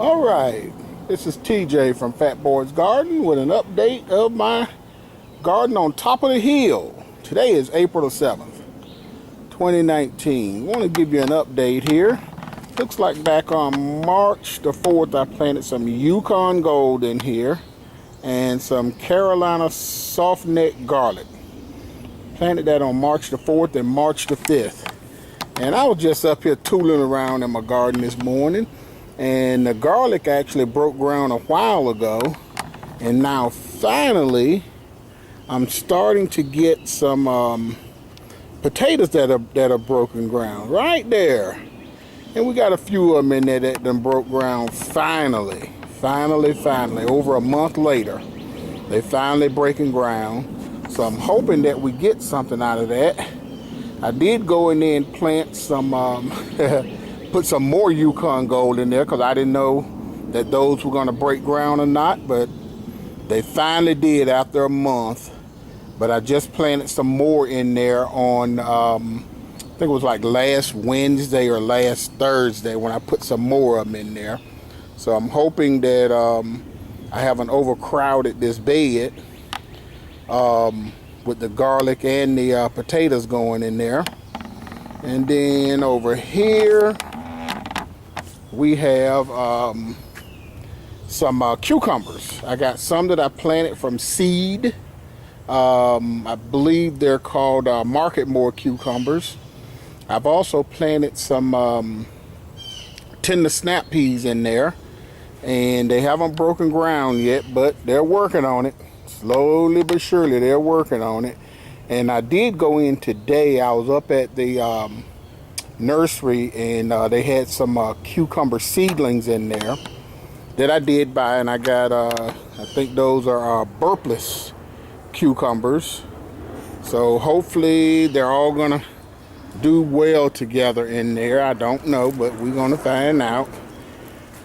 All right, this is TJ from Fat Boys Garden with an update of my garden on top of the hill. Today is April the 7th, 2019. I want to give you an update here. Looks like back on March the 4th, I planted some Yukon Gold in here and some Carolina soft neck garlic. Planted that on March the 4th and March the 5th. And I was just up here tooling around in my garden this morning, and the garlic actually broke ground a while ago, and now finally I'm starting to get some potatoes that are broken ground right there. And we got a few of them in there that done broke ground finally, over a month later. They finally breaking ground. So I'm hoping that we get something out of that. I did go in there and plant some, put some more Yukon Gold in there because I didn't know that those were going to break ground or not, but they finally did after a month. But I just planted some more in there on, I think it was like last Wednesday or last Thursday when I put some more of them in there. So I'm hoping that I haven't overcrowded this bed with the garlic and the potatoes going in there. And then over here we have some cucumbers. I got some that I planted from seed. I believe they're called Marketmore cucumbers. I've also planted some tender snap peas in there, and they haven't broken ground yet, but they're working on it. Slowly but surely they're working on it. And I did go in today. I was up at the nursery, and they had some cucumber seedlings in there that I did buy, and I got I think those are burpless cucumbers. So hopefully they're all gonna do well together in there. I don't know, but we're gonna find out.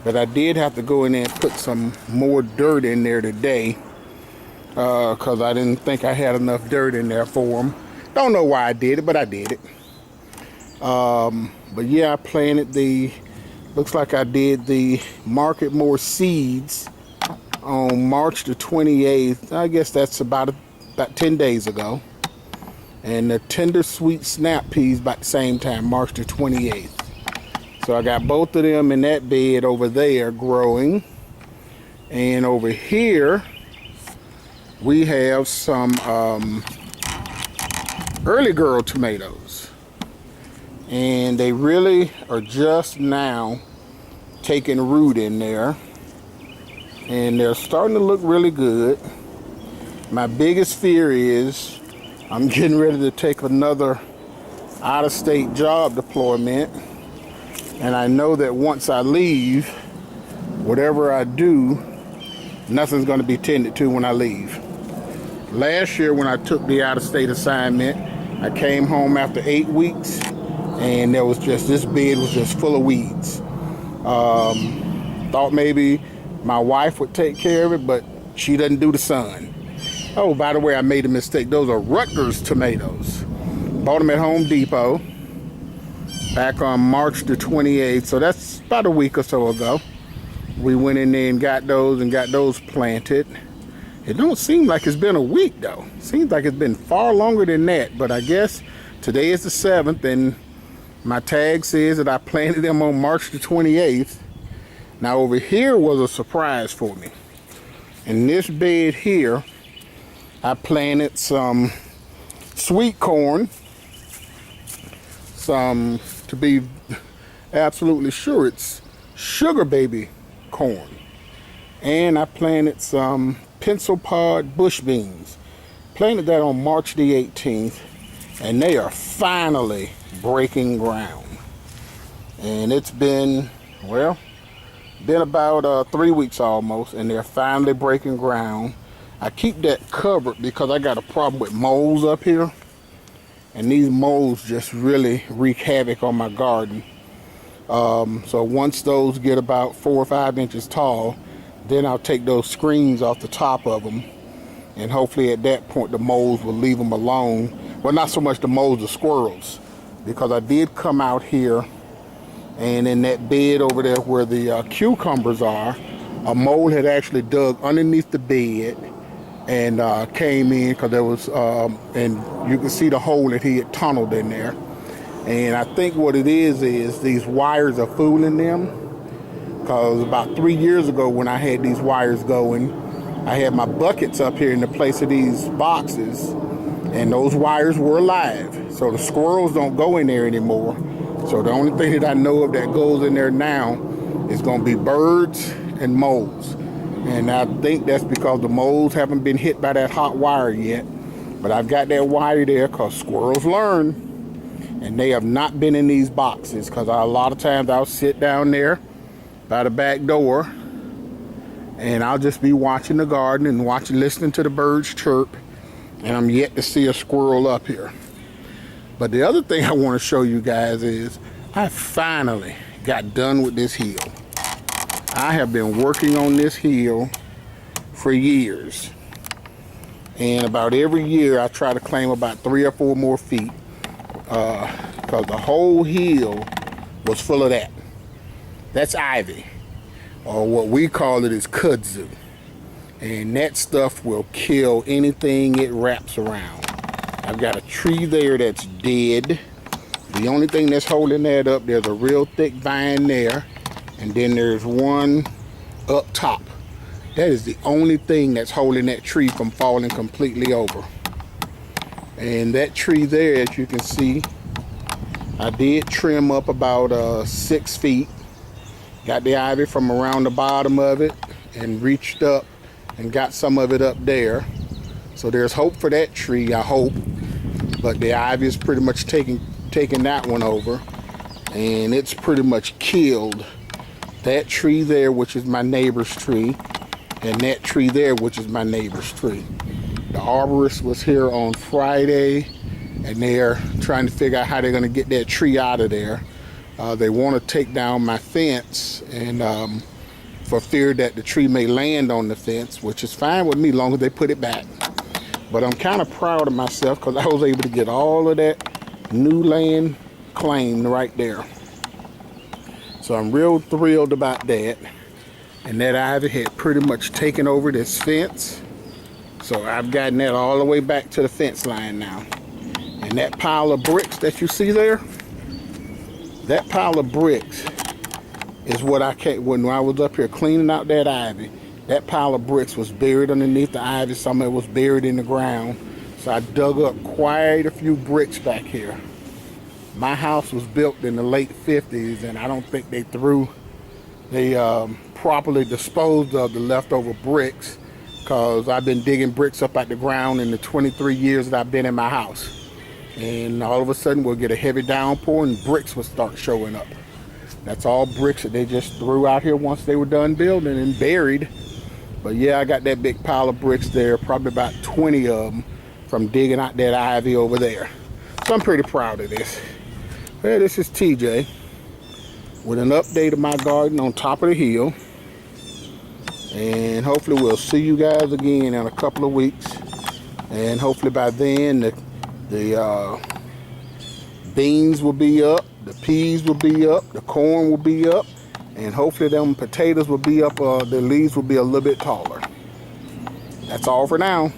But I did have to go in there and put some more dirt in there today because I didn't think I had enough dirt in there for them. Don't know why I did it, but I did it. But yeah, I planted looks like I did the Marketmore seeds on March the 28th. I guess that's about 10 days ago. And the tender sweet snap peas about the same time, March the 28th. So I got both of them in that bed over there growing. And over here we have some early girl tomatoes. And they really are just now taking root in there. And they're starting to look really good. My biggest fear is I'm getting ready to take another out-of-state job deployment. And I know that once I leave, whatever I do, nothing's going to be tended to when I leave. Last year when I took the out-of-state assignment, I came home after 8 weeks, and there was just, this bed was just full of weeds. Thought maybe my wife would take care of it, but she doesn't do the sun. Oh, by the way, I made a mistake. Those are Rutgers tomatoes. Bought them at Home Depot back on March the 28th, so that's about a week or so ago. We went in there and got those planted. It don't seem like it's been a week though. Seems like it's been far longer than that, but I guess today is the 7th and my tag says that I planted them on March the 28th. Now over here was a surprise for me. In this bed here, I planted some sweet corn, some, to be absolutely sure, it's sugar baby corn. And I planted some pencil pod bush beans. Planted that on March the 18th, and they are finally breaking ground. And it's been, well, been about 3 weeks almost, and they're finally breaking ground. I keep that covered because I got a problem with moles up here, and these moles just really wreak havoc on my garden. So once those get about 4 or 5 inches tall, then I'll take those screens off the top of them, and hopefully at that point the moles will leave them alone. Well, not so much the moles, the squirrels, because I did come out here And in that bed over there where the cucumbers are, a mole had actually dug underneath the bed and came in because there was, and you can see the hole that he had tunneled in there. And I think what it is these wires are fooling them, because about 3 years ago when I had these wires going, I had my buckets up here in the place of these boxes, and those wires were alive. So the squirrels don't go in there anymore. So the only thing that I know of that goes in there now is going to be birds and moles. And I think that's because the moles haven't been hit by that hot wire yet. But I've got that wire there because squirrels learn. And they have not been in these boxes, because a lot of times I'll sit down there by the back door and I'll just be watching the garden and listening to the birds chirp, and I'm yet to see a squirrel up here. But the other thing I want to show you guys is I finally got done with this hill. I have been working on this hill for years, and about every year I try to claim about 3 or 4 more feet, because the whole hill was full of that. That's ivy, or what we call it is kudzu. And that stuff will kill anything it wraps around. I've got a tree there that's dead. The only thing that's holding that up, there's a real thick vine there, and then there's one up top. That is the only thing that's holding that tree from falling completely over. And that tree there, as you can see, I did trim up about 6 feet. Got the ivy from around the bottom of it and reached up and got some of it up there. So there's hope for that tree, I hope. But the ivy is pretty much taking that one over. And it's pretty much killed that tree there, which is my neighbor's tree, and that tree there, which is my neighbor's tree. The arborist was here on Friday, and they're trying to figure out how they're going to get that tree out of there. They want to take down my fence, and for fear that the tree may land on the fence, which is fine with me as long as they put it back. But I'm kind of proud of myself because I was able to get all of that new land claimed right there. So I'm real thrilled about that. And that ivy had pretty much taken over this fence. So I've gotten that all the way back to the fence line now. And that pile of bricks that you see there, that pile of bricks is what when I was up here cleaning out that ivy, that pile of bricks was buried underneath the ivy. Some of it was buried in the ground. So I dug up quite a few bricks back here. My house was built in the late 50s, and I don't think they properly disposed of the leftover bricks, because I've been digging bricks up out the ground in the 23 years that I've been in my house. And all of a sudden we'll get a heavy downpour and bricks will start showing up. That's all bricks that they just threw out here once they were done building and buried. But yeah, I got that big pile of bricks there, probably about 20 of them from digging out that ivy over there. So I'm pretty proud of this. Well, this is TJ with an update of my garden on top of the hill. And hopefully we'll see you guys again in a couple of weeks. And hopefully by then the beans will be up, the peas will be up, the corn will be up, and hopefully them potatoes will be up, the leaves will be a little bit taller. That's all for now.